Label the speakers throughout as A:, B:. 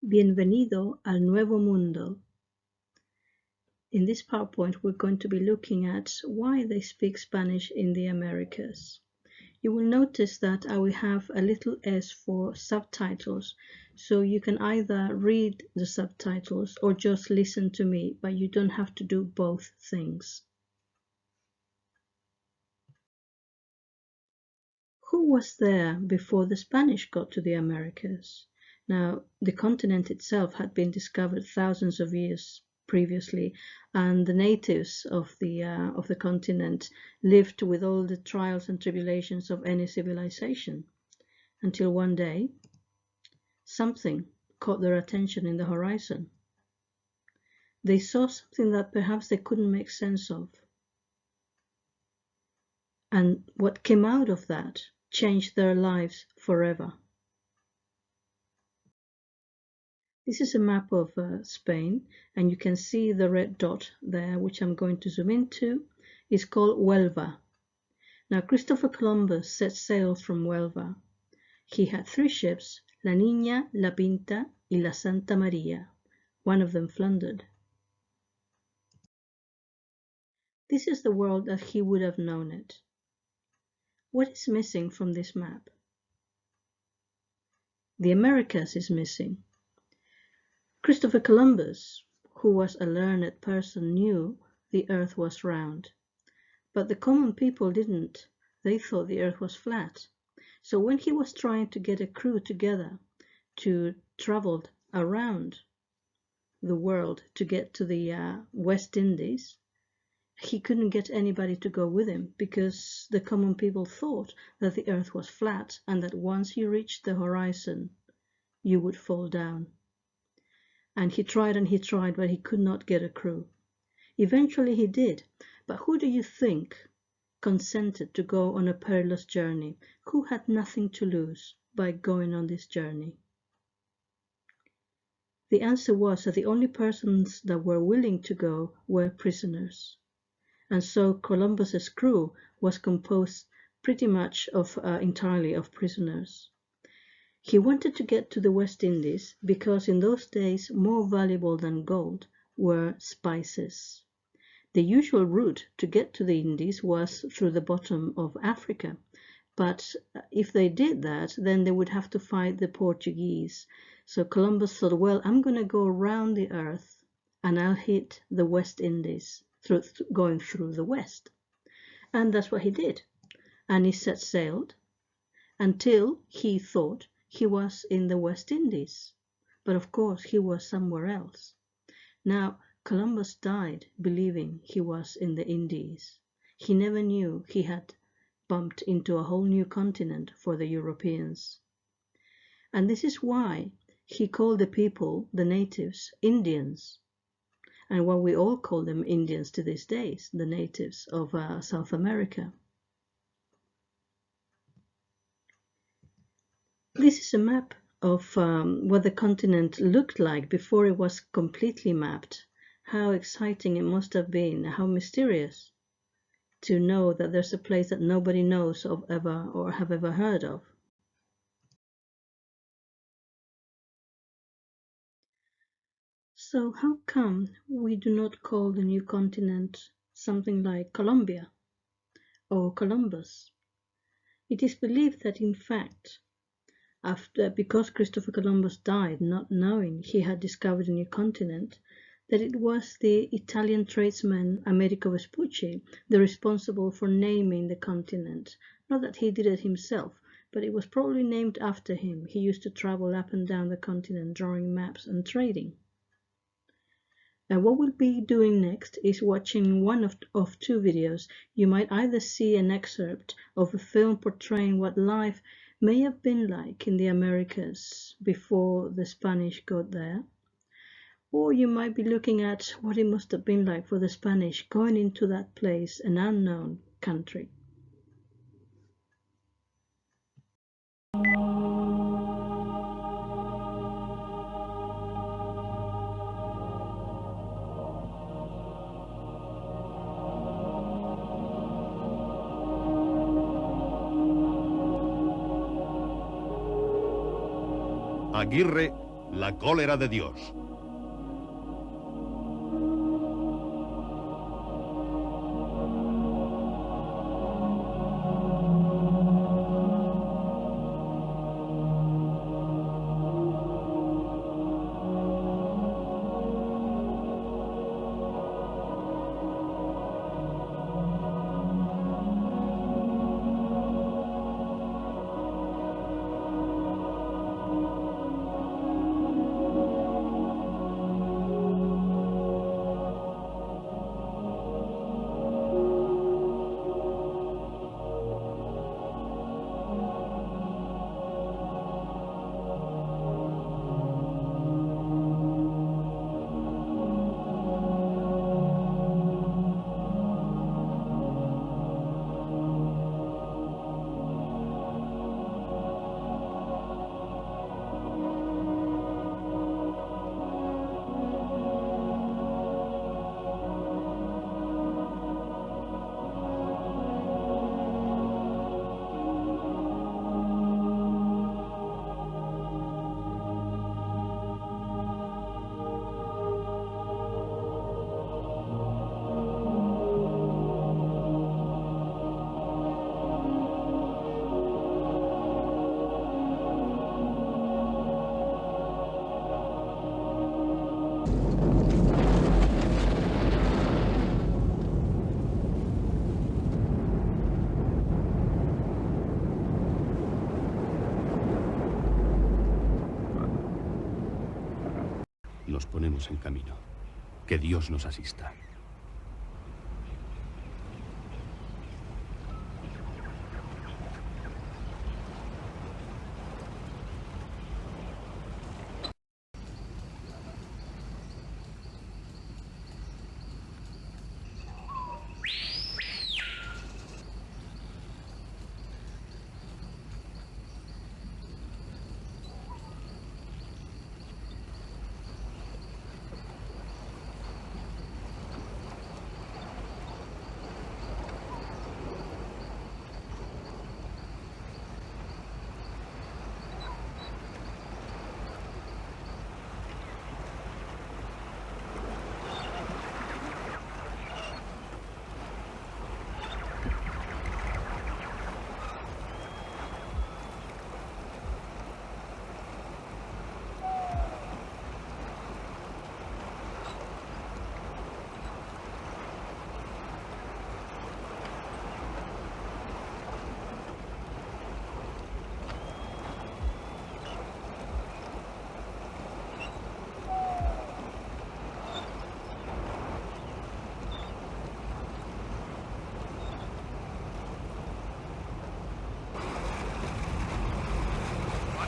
A: Bienvenido al Nuevo Mundo. In this PowerPoint, we're going to be looking at why they speak Spanish in the Americas. You will notice that I will have a little S for subtitles, so you can either read the subtitles or just listen to me, but you don't have to do both things. Who was there before the Spanish got to the Americas? Now, the continent itself had been discovered thousands of years previously, and the natives of the continent lived with all the trials and tribulations of any civilization, until one day something caught their attention in the horizon. They saw something that perhaps they couldn't make sense of, and what came out of that changed their lives forever. This is a map of Spain, and you can see the red dot there, which I'm going to zoom into. It's called Huelva. Now, Christopher Columbus set sail from Huelva. He had 3 ships, La Niña, La Pinta, y La Santa Maria. One of them foundered. This is the world as he would have known it. What is missing from this map? The Americas is missing. Christopher Columbus, who was a learned person, knew the earth was round, but the common people didn't. They thought the earth was flat. So when he was trying to get a crew together to travel around the world to get to the West Indies, he couldn't get anybody to go with him because the common people thought that the earth was flat and that once you reached the horizon, you would fall down. And he tried, but he could not get a crew. Eventually he did, but who do you think consented to go on a perilous journey? Who had nothing to lose by going on this journey? The answer was that the only persons that were willing to go were prisoners. And so Columbus's crew was composed pretty much of entirely of prisoners. He wanted to get to the West Indies because in those days more valuable than gold were spices. The usual route to get to the Indies was through the bottom of Africa, but if they did that, then they would have to fight the Portuguese. So Columbus thought, well, I'm going to go around the earth and I'll hit the West Indies going through the West. And that's what he did. And he set sail until he thought he was in the West Indies, but of course he was somewhere else. Now, Columbus died believing he was in the Indies. He never knew he had bumped into a whole new continent for the Europeans. And this is why he called the people, the natives, Indians. And why we all call them Indians to this day, the natives of South America. This is a map of what the continent looked like before it was completely mapped. How exciting it must have been, how mysterious to know that there's a place that nobody knows of ever or have ever heard of. So how come we do not call the new continent something like Colombia or Columbus? It is believed that in fact, because Christopher Columbus died not knowing he had discovered a new continent, that it was the Italian tradesman Amerigo Vespucci the responsible for naming the continent. Not that he did it himself, but it was probably named after him. He used to travel up and down the continent drawing maps and trading. And what we'll be doing next is watching one of 2 videos. You might either see an excerpt of a film portraying what life may have been like in the Americas before the Spanish got there, or you might be looking at what it must have been like for the Spanish going into that place, an unknown country.
B: Aguirre La cólera de Dios. Nos ponemos en camino. Que Dios nos asista.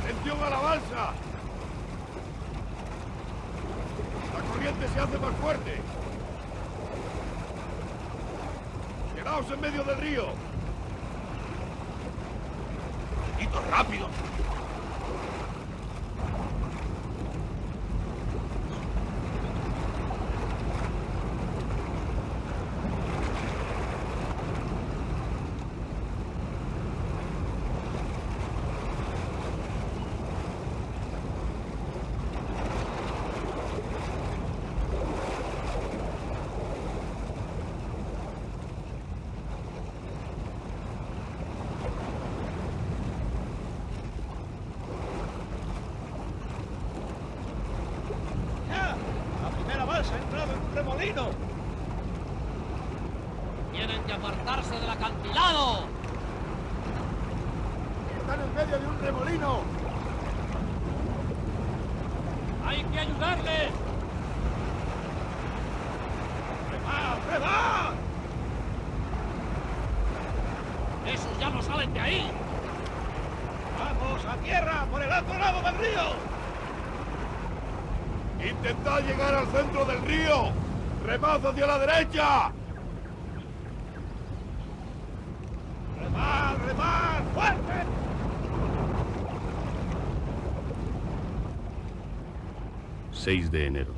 B: ¡Atención a la balsa! La corriente se hace más fuerte. Quedaos en medio del río. ¡Malditos rápidos!
C: ¡Ha entrado en un remolino!
D: ¡Tienen que apartarse del acantilado!
C: ¡Están en medio de un remolino!
D: ¡Hay que ayudarles!
C: ¡Remad! ¡Remad!
D: ¡Esos ya no salen de ahí!
C: ¡Vamos a tierra por el otro lado del río!
B: ¡Intentad llegar al centro del río! ¡Remad hacia la derecha!
C: ¡Remad! ¡Remad! ¡Fuerte!
B: 6 de enero.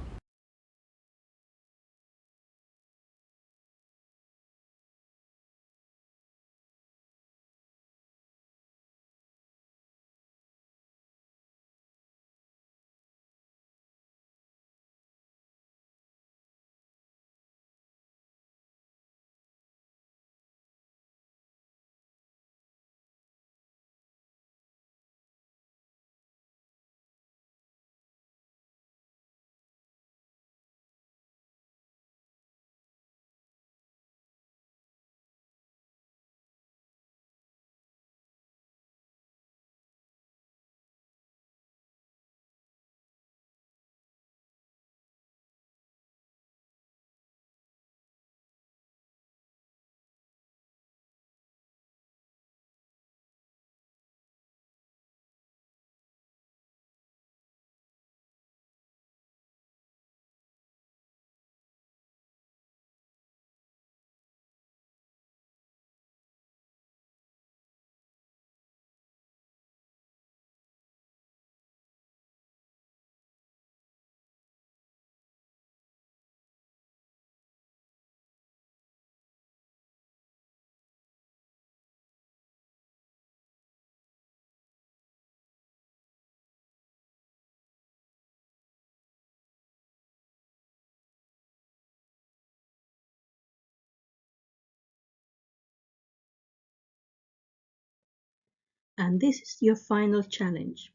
A: And this is your final challenge.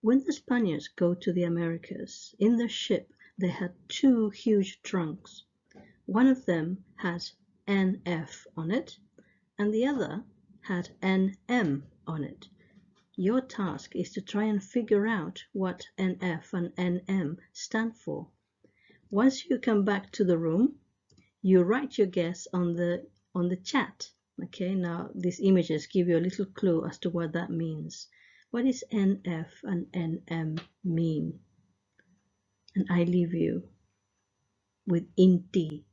A: When the Spaniards go to the Americas, in their ship they had two huge trunks. One of them has NF on it, and the other had NM on it. Your task is to try and figure out what NF and NM stand for. Once you come back to the room, you write your guess on the chat. Okay, now these images give you a little clue as to what that means. What does NF and NM mean? And I leave you with Inti.